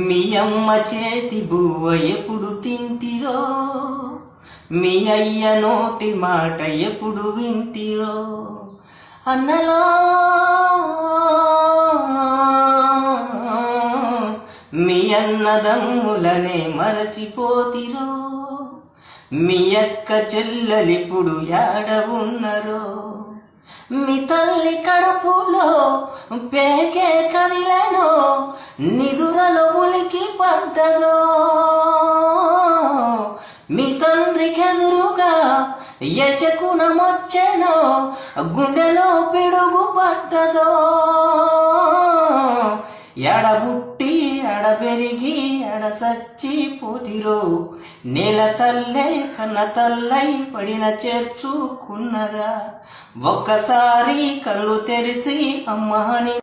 మీ అమ్మ చేతి బువ్వ ఎప్పుడు తింటిరో, మీ అయ్య నోటి మాట ఎప్పుడు వింటిరో, అన్నలో మీ అన్నదమ్ములనే మరచిపోతిరో, మీ అక్క చెల్లెలిప్పుడు యాడ ఉన్నరో, మీ తల్లి కడుపులో పేకే కదిలేనో, నిదురలో ఉలికి పడ్డదో, మీ తండ్రికెదురుగా యశకునమొచ్చెనో, గుండెలో పిడుగు పడ్డదో, ఎడబుట్టి ఎడబెరిగి ఎడసచ్చిపోతిరో, నేల తల్లై కన్న తల్లై పడిన చేర్చుకున్నదా, ఒక్కసారి కళ్ళు తెరిసి అమ్మని